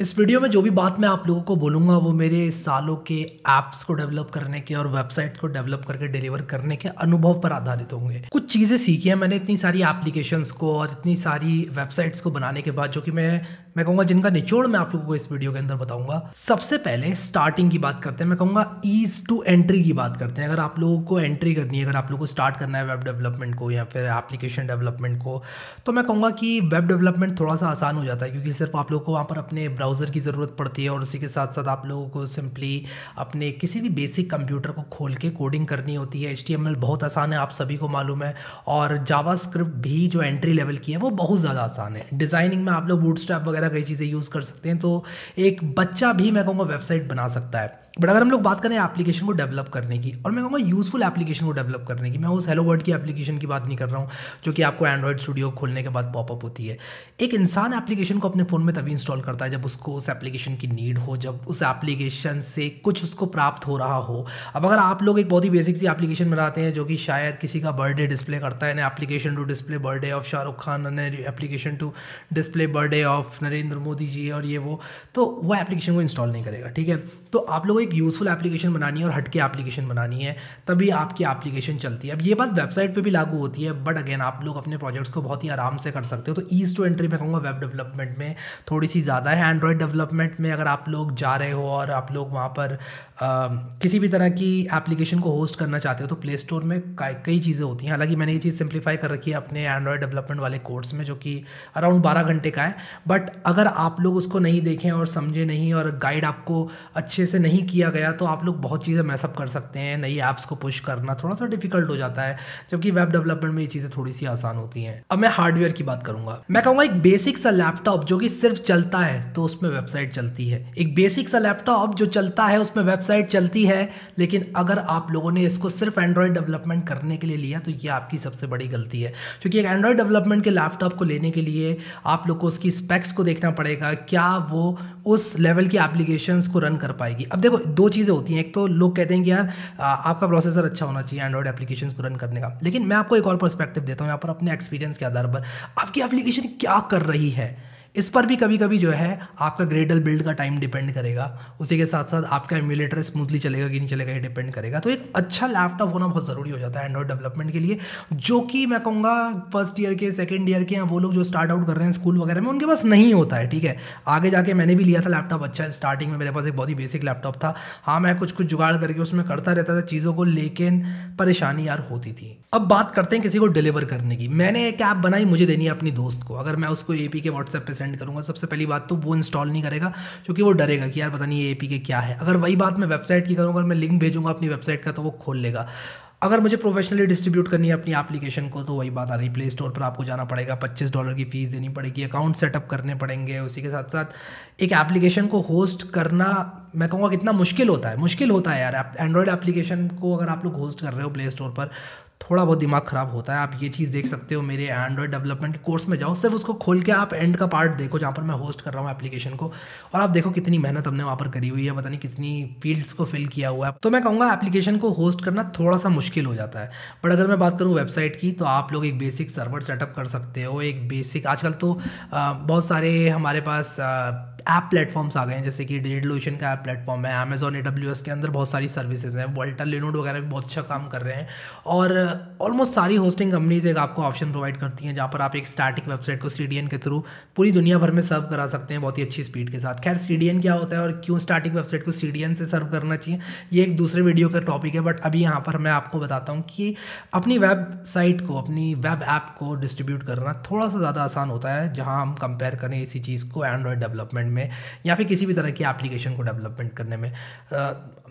इस वीडियो में जो भी बात मैं आप लोगों को बोलूँगा वो मेरे सालों के ऐप्स को डेवलप करने के और वेबसाइट को डेवलप करके डिलीवर करने के अनुभव पर आधारित होंगे। कुछ चीज़ें सीखी हैं मैंने इतनी सारी एप्लीकेशंस को और इतनी सारी वेबसाइट्स को बनाने के बाद, जो कि मैं कहूँगा जिनका निचोड़ मैं आप लोगों को इस वीडियो के अंदर बताऊँगा। सबसे पहले स्टार्टिंग की बात करते हैं, मैं कहूँगा ईज टू एंट्री की बात करते हैं। अगर आप लोगों को एंट्री करनी है, अगर आप लोगों को स्टार्ट करना है वेब डेवलपमेंट को या फिर एप्लीकेशन डेवलपमेंट को, तो मैं कहूँगा कि वेब डेवलपमेंट थोड़ा सा आसान हो जाता है, क्योंकि सिर्फ आप लोगों को वहाँ पर अपने ब्राउज़र की ज़रूरत पड़ती है और उसी के साथ साथ आप लोगों को सिंपली अपने किसी भी बेसिक कंप्यूटर को खोल के कोडिंग करनी होती है। HTML बहुत आसान है, आप सभी को मालूम है, और जावास्क्रिप्ट भी जो एंट्री लेवल की है वो बहुत ज़्यादा आसान है। डिज़ाइनिंग में आप लोग बूटस्ट्रैप वगैरह कई चीज़ें यूज़ कर सकते हैं, तो एक बच्चा भी मैं कहूँगा वेबसाइट बना सकता है। बट अगर हम लोग बात करें एप्लीकेशन को डेवलप करने की, और मैं कहूँगा यूज़फुल एप्लीकेशन को डेवलप करने की, मैं उस हेलो वर्ल्ड की एप्लीकेशन की बात नहीं कर रहा हूँ जो कि आपको एंड्रॉयड स्टूडियो खोलने के बाद पॉपअप होती है। एक इंसान एप्लीकेशन को अपने फ़ोन में तभी इंस्टॉल करता है जब उसको उस एप्लीकेशन की नीड हो, जब उस एप्लीकेशन से कुछ उसको प्राप्त हो रहा हो। अब अगर आप लोग एक बहुत ही बेसिक सी एप्लीकेशन बनाते हैं जो कि शायद किसी का बर्थडे डिस्प्ले करता है, application to display birthday of Shahrukh Khan, application to display birthday of Narendra Modi ji और ये तो वो एप्लीकेशन को इंस्टॉल नहीं करेगा। ठीक है, तो आप लोगों को एक यूज़फुल एप्लीकेशन बनानी है और हटके एप्लीकेशन बनानी है, तभी आपकी एप्लीकेशन चलती है। अब ये बात वेबसाइट पे भी लागू होती है, बट अगेन आप लोग अपने प्रोजेक्ट्स को बहुत ही आराम से कर सकते हो। तो ईज टू एंट्री मैं कहूँगा वेब डेवलपमेंट में थोड़ी सी ज़्यादा है। एंड्रॉयड डेवलपमेंट में अगर आप लोग जा रहे हो और आप लोग वहाँ पर किसी भी तरह की एप्लीकेशन को होस्ट करना चाहते हो तो प्ले स्टोर में कई चीज़ें होती हैं। हालांकि मैंने ये चीज़ सिंप्लीफाई कर रखी है अपने एंड्रॉयड डेवलपमेंट वाले कोर्स में, जो कि अराउंड 12 घंटे का है। बट अगर आप लोग उसको नहीं देखें और समझे नहीं और गाइड आपको अच्छे से नहीं किया गया तो आप लोग बहुत चीज़ें मैसअप कर सकते हैं। नई ऐप्स को पुश करना थोड़ा सा डिफिकल्ट हो जाता है, जबकि वेब डेवलपमेंट में ये चीज़ें थोड़ी सी आसान होती हैं। अब मैं हार्डवेयर की बात करूँगा। मैं कहूँगा एक बेसिक सा लैपटॉप जो कि सिर्फ चलता है तो उसमें वेबसाइट चलती है। एक बेसिक सा लैपटॉप जो चलता है उसमें वेबसाइट चलती है, लेकिन अगर आप लोगों ने इसको सिर्फ एंड्रॉयड डेवलपमेंट करने के लिए लिया तो ये आपकी सबसे बड़ी गलती है। क्योंकि एक एंड्रॉयड डेवलपमेंट के लैपटॉप को लेने के लिए आप लोग को उसकी स्पेक्स को देखना पड़ेगा, क्या वो उस लेवल की एप्लीकेशंस को रन कर पाएगी। अब देखो दो चीज़ें होती हैं, एक तो लोग कहते हैं कि यार आपका प्रोसेसर अच्छा होना चाहिए एंड्रॉयड एप्लीकेशंस को रन करने का, लेकिन मैं आपको एक और पर्सपेक्टिव देता हूँ यहाँ पर अपने एक्सपीरियंस के आधार पर। आपकी एप्लीकेशन क्या कर रही है इस पर भी कभी कभी जो है आपका ग्रेडल बिल्ड का टाइम डिपेंड करेगा। उसी के साथ साथ आपका एमुलेटर स्मूथली चलेगा कि नहीं चलेगा ये डिपेंड करेगा। तो एक अच्छा लैपटॉप होना बहुत ज़रूरी हो जाता है एंड्रॉयड डेवलपमेंट के लिए, जो कि मैं कहूँगा फर्स्ट ईयर के सेकंड ईयर के या वो लोग जो स्टार्ट आउट कर रहे हैं स्कूल वगैरह में उनके पास नहीं होता है। ठीक है, आगे जाके मैंने भी लिया था लैपटॉप, अच्छा स्टार्टिंग में मेरे पास एक बहुत ही बेसिक लैपटॉप था। हाँ, मैं कुछ जुगाड़ करके उसमें करता रहता था चीज़ों को, लेकिन परेशानी यार होती थी। अब बात करते हैं किसी को डिलीवर करने की। मैंने एक ऐप बनाई, मुझे देनी है अपनी दोस्त को। अगर मैं उसको APK व्हाट्सएप पे सेंड करूँगा, सबसे पहली बात तो वो इंस्टॉल नहीं करेगा, क्योंकि वो डरेगा कि यार पता नहीं ये APK क्या है। अगर वही बात मैं वेबसाइट की करूँगा, अगर मैं लिंक भेजूंगा अपनी वेबसाइट का तो वो खोल लेगा। अगर मुझे प्रोफेशनली डिस्ट्रीब्यूट करनी है अपनी एप्लीकेशन को तो वही बात आ गई, प्ले स्टोर पर आपको जाना पड़ेगा, $25 की फ़ीस देनी पड़ेगी, अकाउंट सेटअप करने पड़ेंगे। उसी के साथ साथ एक एप्लीकेशन को होस्ट करना मैं कहूँगा कितना मुश्किल होता है यार। एंड्रॉयड एप्लीकेशन को अगर आप लोग होस्ट कर रहे हो प्ले स्टोर पर, थोड़ा बहुत दिमाग ख़राब होता है। आप ये चीज़ देख सकते हो, मेरे एंड्रॉयड डेवलपमेंट के कोर्स में जाओ, सिर्फ उसको खोल के आप एंड का पार्ट देखो जहाँ पर मैं होस्ट कर रहा हूँ एप्लीकेशन को, और आप देखो कितनी मेहनत हमने वहाँ पर करी हुई है, पता नहीं कितनी फील्ड्स को फिल किया हुआ है। तो मैं कहूँगा एप्लीकेशन को होस्ट करना थोड़ा सा मुश्किल हो जाता है। बट अगर मैं बात करूँ वेबसाइट की, तो आप लोग एक बेसिक सर्वर सेटअप कर सकते हो। एक बेसिक आजकल तो बहुत सारे हमारे पास ऐप प्लेटफॉर्म्स आ गए हैं, जैसे कि DigitalOcean का ऐप प्लेटफॉर्म है, Amazon AWS के अंदर बहुत सारी सर्विसेज हैं, Volta Linode वगैरह भी बहुत अच्छा काम कर रहे हैं, और ऑलमोस्ट सारी होस्टिंग कंपनीज एक आपको ऑप्शन प्रोवाइड करती हैं जहाँ पर आप एक स्टैटिक वेबसाइट को CDN के थ्रू पूरी दुनिया भर में सर्व करा सकते हैं बहुत ही अच्छी स्पीड के साथ। खैर CDN क्या होता है और क्यों स्टैटिक वेबसाइट को CDN से सर्व करना चाहिए ये एक दूसरे वीडियो का टॉपिक है, बट अभी यहाँ पर मैं आपको बताता हूँ कि अपनी वेबसाइट को, अपनी वेब ऐप को डिस्ट्रीब्यूट करना थोड़ा सा ज़्यादा आसान होता है जहाँ हम कंपेयर करें इसी चीज़ को एंड्रॉयड डेवलपमेंट में या फिर किसी भी तरह की एप्लीकेशन को डेवलपमेंट करने में।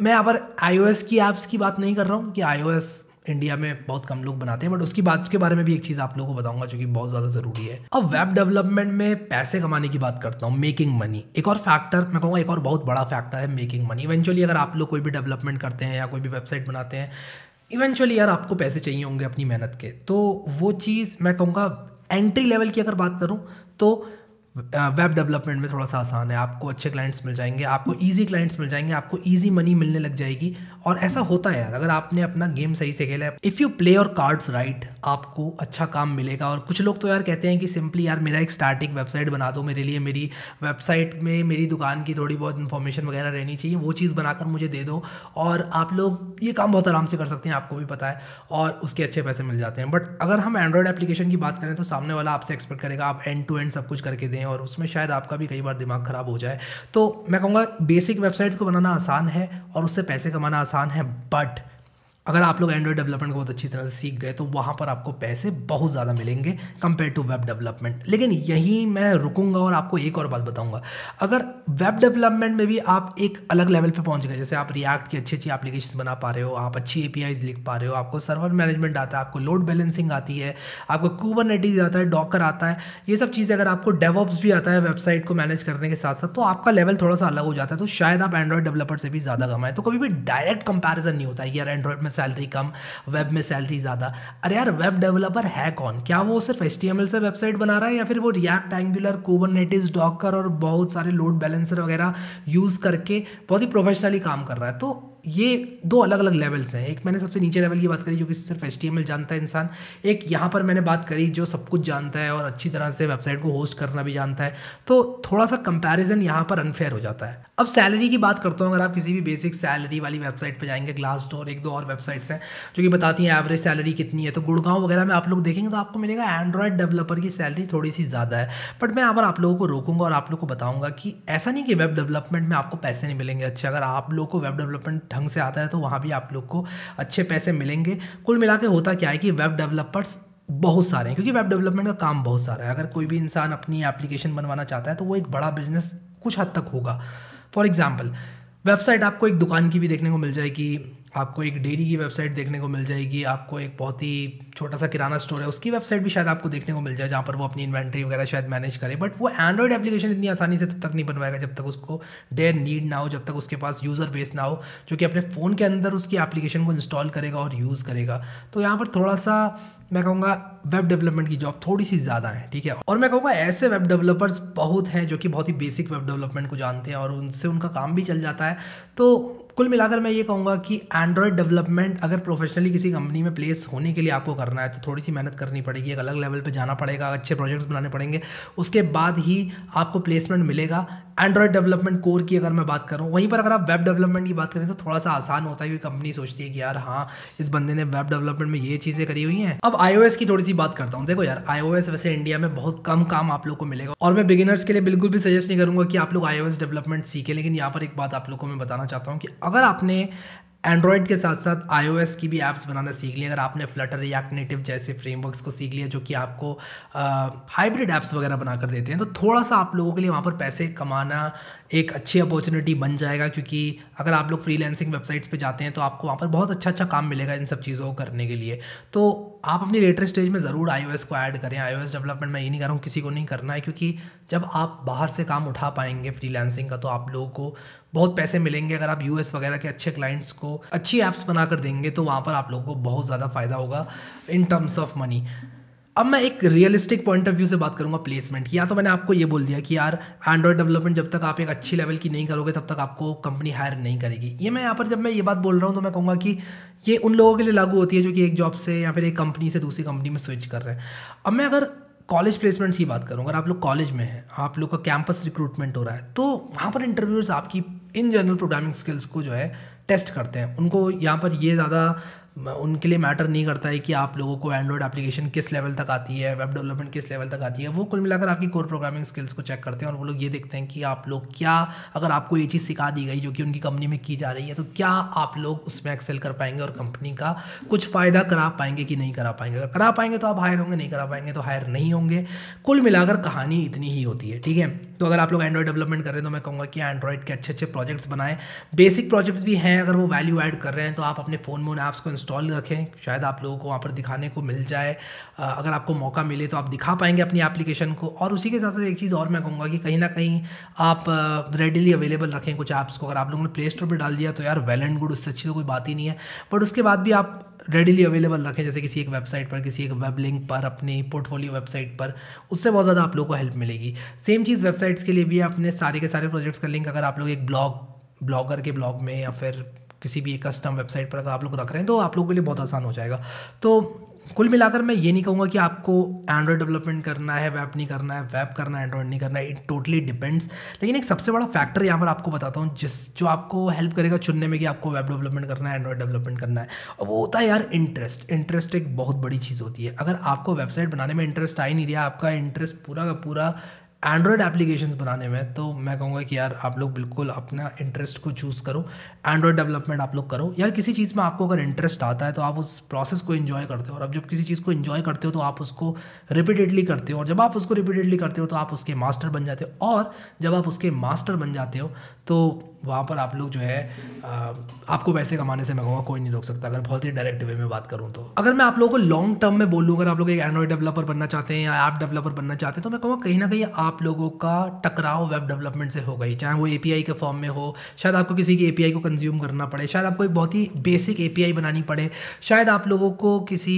मैं यहाँ पर iOS की ऐप्स की बात नहीं कर रहा हूँ कि iOS इंडिया में बहुत कम लोग बनाते हैं, बट उसकी बात के बारे में भी एक चीज़ आप लोगों को बताऊंगा जो कि बहुत ज़्यादा ज़रूरी है। अब वेब डेवलपमेंट में पैसे कमाने की बात करता हूँ, मेकिंग मनी एक और फैक्टर, मैं कहूँगा एक और बहुत बड़ा फैक्टर है मेकिंग मनी। इवेंचुअली अगर आप लोग कोई भी डेवलपमेंट करते हैं या कोई भी वेबसाइट बनाते हैं, इवेंचुअली यार आपको पैसे चाहिए होंगे अपनी मेहनत के। तो वो चीज़ मैं कहूँगा एंट्री लेवल की अगर बात करूँ तो वेब डेवलपमेंट में थोड़ा सा आसान है। आपको अच्छे क्लाइंट्स मिल जाएंगे, आपको इजी क्लाइंट्स मिल जाएंगे, आपको इजी मनी मिलने लग जाएगी, और ऐसा होता है यार, अगर आपने अपना गेम सही से खेला है, if you play your cards right, आपको अच्छा काम मिलेगा। और कुछ लोग तो यार कहते हैं कि सिंपली यार मेरा एक स्टार्टिंग वेबसाइट बना दो मेरे लिए, मेरी वेबसाइट में मेरी दुकान की थोड़ी बहुत इन्फॉर्मेशन वगैरह रहनी चाहिए, वो चीज़ बनाकर मुझे दे दो और आप लोग ये काम बहुत आराम से कर सकते हैं, आपको भी पता है, और उसके अच्छे पैसे मिल जाते हैं। बट अगर हम एंड्रॉयड एप्लीकेशन की बात करें तो सामने वाला आपसे एक्सपेक्ट करेगा आप एंड टू एंड सब कुछ करके दें, और उसमें शायद आपका भी कई बार दिमाग ख़राब हो जाए। तो मैं कहूँगा बेसिक वेबसाइट्स को बनाना आसान है और उससे पैसे कमाना आसान है, बट अगर आप लोग एंड्रॉयड डेवलपमेंट को बहुत अच्छी तरह से सीख गए तो वहाँ पर आपको पैसे बहुत ज़्यादा मिलेंगे कंपेयर टू वेब डेवलपमेंट। लेकिन यहीं मैं रुकूंगा और आपको एक और बात बताऊंगा, अगर वेब डेवलपमेंट में भी आप एक अलग लेवल पे पहुँच गए, जैसे आप रिएक्ट की अच्छी अच्छी एप्लीकेशन बना पा रहे हो, आप अच्छी APIs लिख पा रहे हो, आपको सर्वर मैनेजमेंट आता है, आपको लोड बैलेंसिंग आती है, आपको कुबरनेटिस आता है, डॉकर आता है, ये सब चीज़ें अगर आपको डेवऑप्स भी आता है वेबसाइट को मैनेज करने के साथ साथ, तो आपका लेवल थोड़ा सा अलग हो जाता है। तो शायद आप एंड्रॉयड डेवलपर से भी ज़्यादा कमाएं। तो कभी भी डायरेक्ट कंपैरिजन नहीं होता है यार एंड्रॉयड में सैलरी कम, वेब में सैलरी ज़्यादा। अरे यार वेब डेवलपर है कौन? क्या वो सिर्फ HTML से वेबसाइट बना रहा है, या फिर वो रिएक्ट, एंगुलर, कुबरनेटिस, डॉकर और बहुत सारे लोड बैलेंसर वगैरह यूज़ करके बहुत ही प्रोफेशनली काम कर रहा है? तो ये दो अलग अलग लेवल्स हैं। एक मैंने सबसे नीचे लेवल की बात करी जो कि सिर्फ HTML जानता है इंसान, एक यहाँ पर मैंने बात करी जो सब कुछ जानता है और अच्छी तरह से वेबसाइट को होस्ट करना भी जानता है। तो थोड़ा सा कंपैरिजन यहाँ पर अनफेयर हो जाता है। अब सैलरी की बात करता हूँ, अगर आप किसी भी बेसिक सैलरी वाली वेबसाइट पर जाएंगे, ग्लासडोर, एक दो और वेबसाइट्स हैं जो कि बताती हैं एवरेज सैलरी कितनी है, तो गुड़गांव वगैरह में आप लोग देखेंगे तो आपको मिलेगा एंड्रॉयड डेवलपर की सैलरी थोड़ी सी ज़्यादा है। बट मैं यहाँ पर आप लोगों को रोकूंगा और आप लोग को बताऊंगा कि ऐसा नहीं कि वेब डेवलपमेंट में आपको पैसे नहीं मिलेंगे अच्छे। अगर आप लोग को वेब डेवलपमेंट ढंग से आता है तो वहाँ भी आप लोग को अच्छे पैसे मिलेंगे। कुल मिला के होता क्या है कि वेब डेवलपर्स बहुत सारे हैं, क्योंकि वेब डेवलपमेंट का काम बहुत सारा है। अगर कोई भी इंसान अपनी एप्लीकेशन बनवाना चाहता है तो वो एक बड़ा बिजनेस कुछ हद तक होगा। फॉर एग्जाम्पल, वेबसाइट आपको एक दुकान की भी देखने को मिल जाएगी, आपको एक डेयरी की वेबसाइट देखने को मिल जाएगी, आपको एक बहुत ही छोटा सा किराना स्टोर है उसकी वेबसाइट भी शायद आपको देखने को मिल जाए, जहाँ पर वो अपनी इन्वेंट्री वगैरह शायद मैनेज करे। बट वो एंड्रॉयड एप्लीकेशन इतनी आसानी से तब तक नहीं बनवाएगा जब तक उसको देयर नीड ना हो, जब तक उसके पास यूज़र बेस ना हो जो कि अपने फ़ोन के अंदर उसकी एप्लीकेशन को इंस्टॉल करेगा और यूज़ करेगा। तो यहाँ पर थोड़ा सा मैं कहूँगा वेब डेवलपमेंट की जॉब थोड़ी सी ज़्यादा है, ठीक है। और मैं कहूँगा ऐसे वेब डेवलपर्स बहुत हैं जो कि बहुत ही बेसिक वेब डेवलपमेंट को जानते हैं और उनसे उनका काम भी चल जाता है। तो कुल मिलाकर मैं ये कहूँगा कि एंड्रॉयड डेवलपमेंट अगर प्रोफेशनली किसी कंपनी में प्लेस होने के लिए आपको करना है तो थोड़ी सी मेहनत करनी पड़ेगी, एक अलग लेवल पे जाना पड़ेगा, अच्छे प्रोजेक्ट्स बनाने पड़ेंगे, उसके बाद ही आपको प्लेसमेंट मिलेगा। एंड्रॉयड डेवलपमेंट कोर की अगर मैं बात करूँ, वहीं पर अगर आप वेब डेवलपमेंट की बात करें तो थोड़ा सा आसान होता है, क्योंकि कंपनी सोचती है कि यार हाँ इस बंदे ने वेब डेवलपमेंट में ये चीज़ें करी हुई हैं। अब iOS की थोड़ी सी बात करता हूँ। देखो यार iOS वैसे इंडिया में बहुत कम काम आप लोग को मिलेगा और मैं बिगिनर्स के लिए बिल्कुल भी सजेस्ट नहीं करूँगा कि आप लोग iOS डेवलपमेंट सीखें। लेकिन यहाँ पर एक बात आप लोग को मैं बताना चाहता हूँ कि अगर आपने एंड्रॉयड के साथ साथ iOS की भी ऐप्स बनाना सीख लिया, अगर आपने फ्लटर, रिएक्ट नेटिव जैसे फ्रेमवर्क्स को सीख लिया जो कि आपको हाइब्रिड ऐप्स वगैरह बनाकर देते हैं, तो थोड़ा सा आप लोगों के लिए वहाँ पर पैसे कमाना एक अच्छी अपॉर्चुनिटी बन जाएगा। क्योंकि अगर आप लोग फ्रीलांसिंग वेबसाइट्स पे जाते हैं तो आपको वहाँ पर बहुत अच्छा काम मिलेगा इन सब चीज़ों को करने के लिए। तो आप अपनी लेटर स्टेज में ज़रूर iOS को ऐड करें। iOS डेवलपमेंट मैं ये नहीं कर रहा हूँ किसी को नहीं करना है, क्योंकि जब आप बाहर से काम उठा पाएंगे फ्रीलांसिंग का तो आप लोगों को बहुत पैसे मिलेंगे। अगर आप US वगैरह के अच्छे क्लाइंट्स को अच्छी ऐप्स बनाकर देंगे तो वहाँ पर आप लोगों को बहुत ज़्यादा फ़ायदा होगा इन टर्म्स ऑफ मनी। अब मैं एक रियलिस्टिक पॉइंट ऑफ व्यू से बात करूंगा प्लेसमेंट की। या तो मैंने आपको ये बोल दिया कि यार एंड्रॉयड डेवलपमेंट जब तक आप एक अच्छी लेवल की नहीं करोगे तब तक आपको कंपनी हायर नहीं करेगी। ये मैं यहाँ पर जब मैं ये बात बोल रहा हूँ तो मैं कहूँगा कि ये उन लोगों के लिए लागू होती है जो कि एक जॉब से या फिर एक कंपनी से दूसरी कंपनी में स्विच कर रहे हैं। अब मैं अगर कॉलेज प्लेसमेंट्स की बात करूँ, अगर आप लोग कॉलेज में हैं, आप लोग का कैंपस रिक्रूटमेंट हो रहा है, तो वहाँ पर इंटरव्यूअर्स आपकी इन जनरल प्रोग्रामिंग स्किल्स को जो है टेस्ट करते हैं। उनको यहाँ पर ये ज़्यादा उनके लिए मैटर नहीं करता है कि आप लोगों को एंड्रॉयड एप्लीकेशन किस लेवल तक आती है, वेब डेवलपमेंट किस लेवल तक आती है। वो कुल मिलाकर आपकी कोर प्रोग्रामिंग स्किल्स को चेक करते हैं और वो लोग ये देखते हैं कि आप लोग क्या, अगर आपको ये चीज़ सिखा दी गई जो कि उनकी कंपनी में की जा रही है, तो क्या आप लोग उसमें एक्सेल कर पाएंगे और कंपनी का कुछ फ़ायदा करा पाएंगे कि नहीं करा पाएंगे। अगर करा पाएंगे तो आप हायर होंगे, नहीं करा पाएंगे तो हायर नहीं होंगे। कुल मिलाकर कहानी इतनी ही होती है, ठीक है। तो अगर आप लोग एंड्रॉयड डेवलपमेंट कर रहे हैं तो मैं कहूँगा कि एंड्रॉयड के अच्छे प्रोजेक्ट्स बनाएं। बेसिक प्रोजेक्ट्स भी हैं, अगर वो वैल्यू ऐड कर रहे हैं तो आप अपने फ़ोन में उन ऐप्स को इंस्टॉल रखें, शायद आप लोगों को वहाँ पर दिखाने को मिल जाए। अगर आपको मौका मिले तो आप दिखा पाएंगे अपनी एप्लीकेशन को। और उसी के साथ साथ एक चीज़ और मैं कहूँगा कि कहीं ना कहीं आप रेडिली अवेलेबल रखें कुछ ऐप्स को। अगर आप लोगों ने प्ले स्टोर पर डाल दिया तो यार वेल एंड गुड, उससे अच्छी तो कोई बात ही नहीं है, बट उसके बाद भी आप रेडिली अवेलेबल रखें, जैसे किसी एक वेबसाइट पर, किसी एक वेब लिंक पर, अपनी पोर्टफोलियो वेबसाइट पर। उससे बहुत ज़्यादा आप लोगों को हेल्प मिलेगी। सेम चीज़ वेबसाइट्स के लिए भी, अपने सारे के सारे प्रोजेक्ट्स का लिंक अगर आप लोग एक ब्लॉगर के ब्लॉग में या फिर किसी भी एक कस्टम वेबसाइट पर अगर आप लोग रख रहे हैं तो आप लोगों के लिए बहुत आसान हो जाएगा। तो कुल मिलाकर मैं ये नहीं कहूँगा कि आपको एंड्रॉयड डेवलपमेंट करना है, वेब नहीं करना है, वेब करना है, एंड्रॉयड नहीं करना है, इट टोटली डिपेंड्स। लेकिन एक सबसे बड़ा फैक्टर यहाँ पर आपको बताता हूँ जो आपको हेल्प करेगा चुनने में कि आपको वेब डेवलपमेंट करना है, एंड्रॉयड डेवलपमेंट करना है, और वो होता है यार इंटरेस्ट एक बहुत बड़ी चीज़ होती है। अगर आपको वेबसाइट बनाने में इंटरेस्ट आ ही नहीं रहा, आपका इंटरेस्ट पूरा का पूरा एंड्रॉयड एप्लीकेशंस बनाने में, तो मैं कहूँगा कि यार आप लोग बिल्कुल अपना इंटरेस्ट को चूज़ करो, एंड्रॉयड डेवलपमेंट आप लोग करो। यार किसी चीज़ में आपको अगर इंटरेस्ट आता है तो आप उस प्रोसेस को एंजॉय करते हो, और अब जब किसी चीज़ को एंजॉय करते हो तो आप उसको रिपीटेडली करते हो, और जब आप उसको रिपीटेडली करते हो तो आप उसके मास्टर बन जाते हो, और जब आप उसके मास्टर बन जाते हो तो वहाँ पर आप लोग जो है आपको पैसे कमाने से मैं कहूँगा कोई नहीं रोक सकता, अगर बहुत ही डायरेक्ट वे में बात करूँ तो। अगर मैं आप लोगों को लॉन्ग टर्म में बोलूँ, अगर आप लोग एक एंड्रॉयड डेवलपर बनना चाहते हैं या ऐप डेवलपर बनना चाहते हैं, तो मैं कहूँगा कहीं ना कहीं आप लोगों का टकराव वेब डेवलपमेंट से होगा ही, चाहे वो API के फॉर्म में हो, शायद आपको किसी की API को कंज्यूम करना पड़े, शायद आपको एक बहुत ही बेसिक API बनानी पड़े, शायद आप लोगों को किसी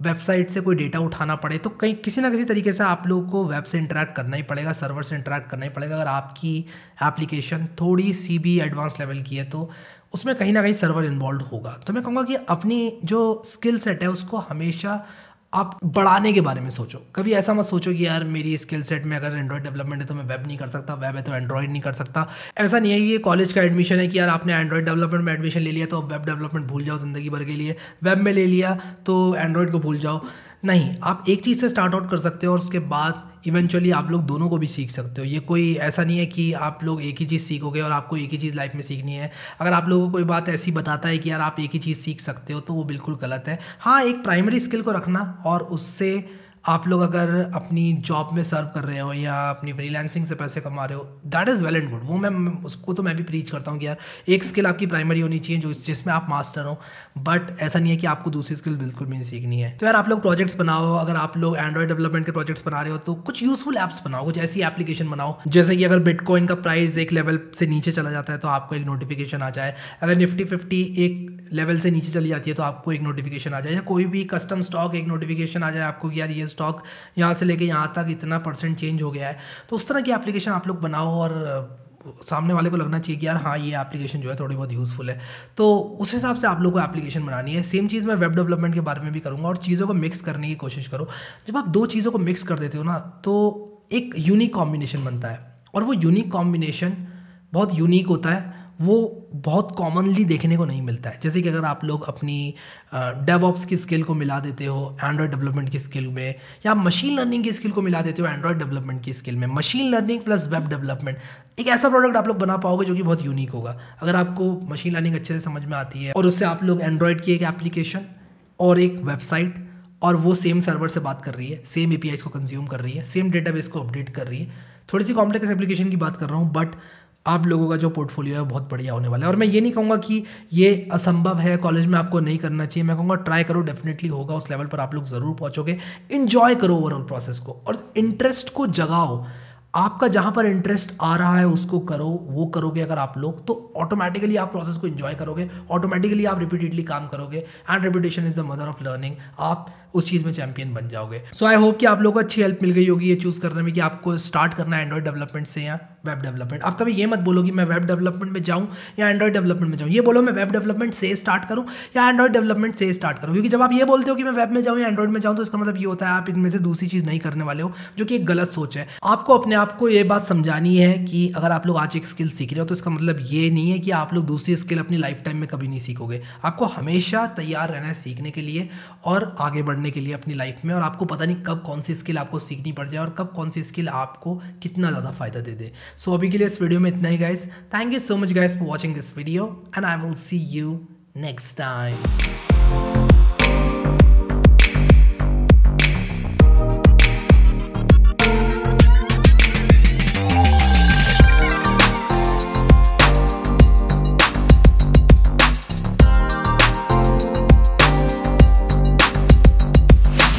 वेबसाइट से कोई डेटा उठाना पड़े, तो कहीं किसी ना किसी तरीके से आप लोगों को वेब से इंटरेक्ट करना ही पड़ेगा, सर्वर से इंटरेक्ट करना ही पड़ेगा। अगर आपकी एप्लीकेशन थोड़ी सी भी एडवांस लेवल की है तो उसमें कहीं ना कहीं सर्वर इन्वॉल्व होगा। तो मैं कहूँगा कि अपनी जो स्किल सेट है उसको हमेशा आप बढ़ाने के बारे में सोचो। कभी ऐसा मत सोचो कि यार मेरी स्किल सेट में अगर एंड्रॉयड डेवलपमेंट है तो मैं वेब नहीं कर सकता, वेब है तो एंड्रॉयड नहीं कर सकता। ऐसा नहीं है कि ये कॉलेज का एडमिशन है कि यार आपने एंड्रॉयड डेवलपमेंट में एडमिशन ले लिया तो वेब डेवलपमेंट भूल जाओ ज़िंदगी भर के लिए, वेब में ले लिया तो एंड्रॉयड को भूल जाओ। नहीं, आप एक चीज़ से स्टार्ट आउट कर सकते हो और उसके बाद इवेंचुअली आप लोग दोनों को भी सीख सकते हो। ये कोई ऐसा नहीं है कि आप लोग एक ही चीज़ सीखोगे और आपको एक ही चीज़ लाइफ में सीखनी है। अगर आप लोगों को कोई बात ऐसी बताता है कि यार आप एक ही चीज़ सीख सकते हो तो वो बिल्कुल गलत है। हाँ, एक प्राइमरी स्किल को रखना, और उससे आप लोग अगर अपनी जॉब में सर्व कर रहे हो या अपनी फ्रीलांसिंग से पैसे कमा रहे हो, that is well and good. वो मैं उसको तो मैं भी प्रीच करता हूँ कि यार एक स्किल आपकी प्राइमरी होनी चाहिए जो जिसमें आप मास्टर हो, बट ऐसा नहीं है कि आपको दूसरी स्किल बिल्कुल भी नहीं सीखनी है। तो यार आप लोग प्रोजेक्ट्स बनाओ, अगर आप लोग एंड्रॉयड डेवलपमेंट के प्रोजेक्ट्स बना रहे हो तो कुछ यूजफुल ऐप्स बनाओ, कुछ ऐसी एप्लीकेशन बनाओ जैसे कि अगर बिटकॉइन का प्राइस एक लेवल से नीचे चला जाता है तो आपको एक नोटिफिकेशन आ जाए, अगर निफ्टी 50 एक लेवल से नीचे चली जाती है तो आपको एक नोटिफिकेशन आ जाए, या कोई भी कस्टम स्टॉक एक नोटिफिकेशन आ जाए आपको कि यार ये स्टॉक यहाँ से लेके यहाँ तक इतना % चेंज हो गया है। तो उस तरह की एप्लीकेशन आप लोग बनाओ और सामने वाले को लगना चाहिए कि यार हाँ ये एप्लीकेशन जो है थोड़ी बहुत यूज़फुल है, तो उस हिसाब से आप लोग को एप्लीकेशन बनानी है। सेम चीज़ मैं वेब डेवलपमेंट के बारे में भी करूँगा, और चीज़ों को मिक्स करने की कोशिश करो। जब आप दो चीज़ों को मिक्स कर देते हो ना तो एक यूनिक कॉम्बिनेशन बनता है, और वो यूनिक कॉम्बिनेशन बहुत यूनिक होता है, वो बहुत कॉमनली देखने को नहीं मिलता है। जैसे कि अगर आप लोग अपनी डेवऑप्स की स्किल को मिला देते हो एंड्रॉयड डेवलपमेंट की स्किल में, या मशीन लर्निंग की स्किल को मिला देते हो एंड्रॉयड डेवलपमेंट की स्किल में, machine learning plus web development, एक ऐसा प्रोडक्ट आप लोग बना पाओगे जो कि बहुत यूनिक होगा। अगर आपको मशीन लर्निंग अच्छे से समझ में आती है और उससे आप लोग एंड्रॉयड की एक एप्लीकेशन और एक वेबसाइट, और वो सेम सर्वर से बात कर रही है, सेम APIs को कंज्यूम कर रही है, सेम डेटाबेस को अपडेट कर रही है, थोड़ी सी कॉम्प्लेक्स एप्लीकेशन की बात कर रहा हूँ, बट आप लोगों का जो पोर्टफोलियो है बहुत बढ़िया होने वाला है। और मैं ये नहीं कहूँगा कि ये असंभव है, कॉलेज में आपको नहीं करना चाहिए। मैं कहूँगा ट्राई करो, डेफिनेटली होगा, उस लेवल पर आप लोग ज़रूर पहुँचोगे। इन्जॉय करो ओवरऑल प्रोसेस को, और इंटरेस्ट को जगाओ। आपका जहाँ पर इंटरेस्ट आ रहा है उसको करो, वो करोगे अगर आप लोग, तो ऑटोमेटिकली आप प्रोसेस को एंजॉय करोगे, ऑटोमेटिकली आप रिपीटेडली काम करोगे, and repetition is the mother of learning. आप उस चीज़ में चैंपियन बन जाओगे। सो आई होप कि आप लोगों को अच्छी हेल्प मिल गई होगी ये चूज़ करने में कि आपको स्टार्ट करना है एंड्रॉयड डेवलपमेंट से या वेब डेवलपमेंट। आप कभी ये मत बोलो कि मैं वेब डेवलपमेंट में जाऊँ या एंड्रॉयड डेवलपमेंट में जाऊँ, ये बोलो मैं वेब डेवलपमेंट से स्टार्ट करूँ या एंड्रॉयड डेवलपमेंट से स्टार्ट करूँ। क्योंकि जब आप ये बोलते हो कि मैं वेब में जाऊँ या एंड्रॉयड में जाऊँ तो इसका मतलब ये होता है आप इनमें से दूसरी चीज़ नहीं करने वाले हो, जो कि एक गलत सोच है। आपको अपने आप को ये बात समझानी है कि अगर आप लोग आज एक स्किल सीख रहे हो तो इसका मतलब ये नहीं है कि आप लोग दूसरी स्किल अपनी लाइफ टाइम में कभी नहीं सीखोगे। आपको हमेशा तैयार रहना है सीखने के लिए और आगे बढ़ने के लिए अपनी लाइफ में, और आपको पता नहीं कब कौन सी स्किल आपको सीखनी पड़ जाए और कब कौन सी स्किल आपको कितना ज़्यादा फायदा दे दे। सो अभी के लिए इस वीडियो में इतना ही guys. Thank you so much guys for watching this video, and I will see you next time.